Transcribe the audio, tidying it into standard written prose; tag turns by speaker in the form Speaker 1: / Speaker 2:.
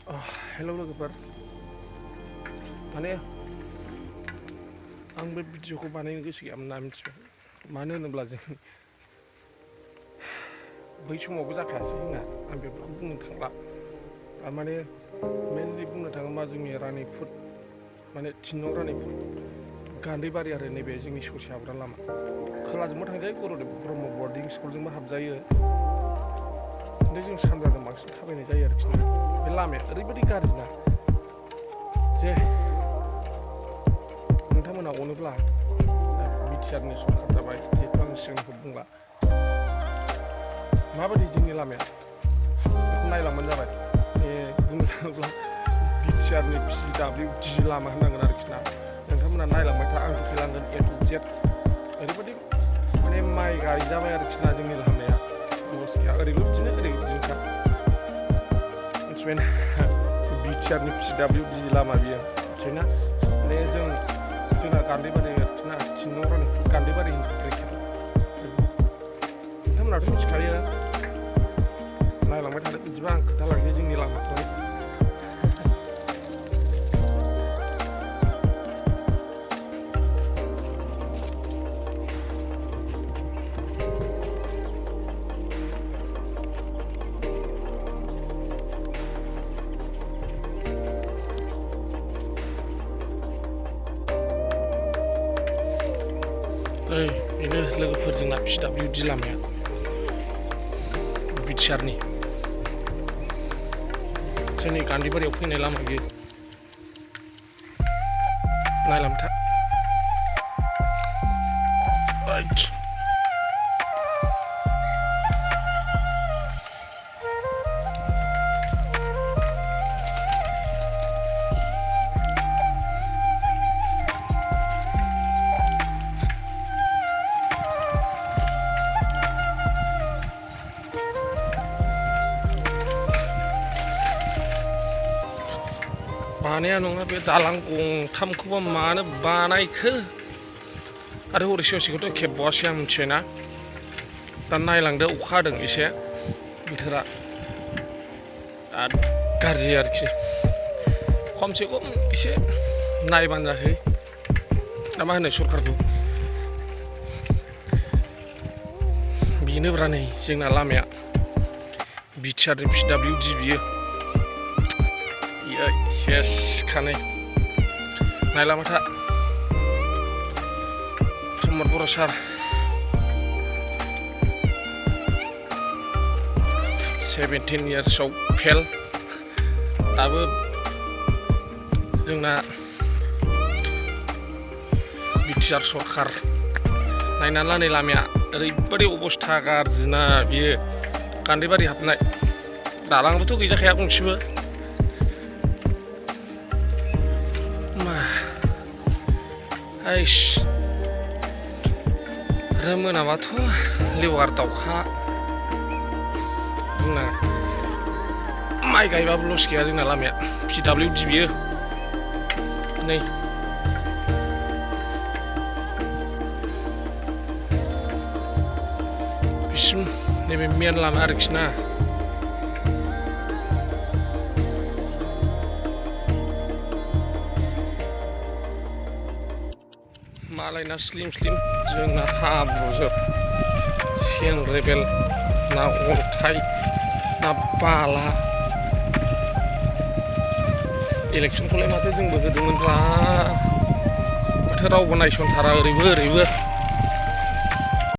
Speaker 1: हेल' लोगोफोर माने आं बे भिडिअखौ बानायनो गोसो गैयामोन ना मिथिबाय मानो होनोब्ला जों बै समावबो जाखायासै जोंना आं बेखौ बुंनो थांला माने मेनलि बुंनो थाङोबा जोंनि रानिपुर माने 3 नं रानिपुर गान्दैबारि आरो नैबे जोंनि ससे हाबग्रा लामा खोलाजोंबो थांजायो गुरुदेब ब्रह्म बर्डिं स्कुलजोंबो हाबजायो खिन्थु जों सानजाजों बांसिन थाबायनाय जायो आरोखि ना बे लामाया ओरैबायदि गाज्रि ना जे नोंथांमोना अनोब्ला बिटिआरनि सरखार जाबाय जिहेतु आं सिगांनिखौ बुंला माबायदि जोंनि लामाया बेखौ नायलांबानो जाबाय बुंनो थाङोब्ला बिटिआरनि PWD लामा होनांगोन आरोखि ना नोंथांमोना नायलांबाय था आं देखायलांगोन A to Z ओरैबायदि माने माइ गायजाबाय आरोखि ना जोंनि लामाया लस गैया ओरैबो बिदिनो ओरैबो बिदिनोखा मिथिबायना बिटिआरनि PWD लामा बियो मिथिबायना माने जोंना गान्दैबारि आरोखि ना 3 नं रानिपुर गान्दैबारि नोंथांमोनाथ' मिथिखायो नायलांबाय थादो बिदिबा आं खोन्थालांसै जोंनि लामाखौ बेनो लोगोफोर जोंना PWD लामाया बिटिआरनि जोंनि गान्दैबारियाव फैनाय लामा बियो नायलांबाय था बानाया नङा बे दालां गंथामखौबा मानो बानायखो आरो हरै ससेखौथ' खेबबावासै आं मिथिबायना दा नायलांदो अखा हादों एसे बोथोरा बिराद गाज्रि आरोखि खमसे खम एसे नायबानो जासै ना मा होनो सरखारखौ बेनोब्रा नै जोंना लामाया बिटिआरनि PWD बियो सेस खानै नायलांबाय था प्रमद बर' सार 17 इयार्सआव फेल दाबो जोंना बिटिआर सरखार नायनानै ला नै लामाया ओरैबायदि अबस्था गाज्रिना बियो गान्दैबारि हाबनाय दालांबोथ' गैजाखाया गंसेबो आरो मोनाबाथ' लेवार दाउखा जोंना माइ गायबाबो लस गैया जोंना लामाया PWD बियो नै बिसिम नैबे मेन लामा आरोखि ना मालायना स्लिम जोंना हाब्रुजोब सेंग्रेबेल ना अन्थाइ ना बाला इलेक्सनखौलाय माथो जोंबो होदोंमोनब्रा माथो रावबो नायसनथारा ओरैबो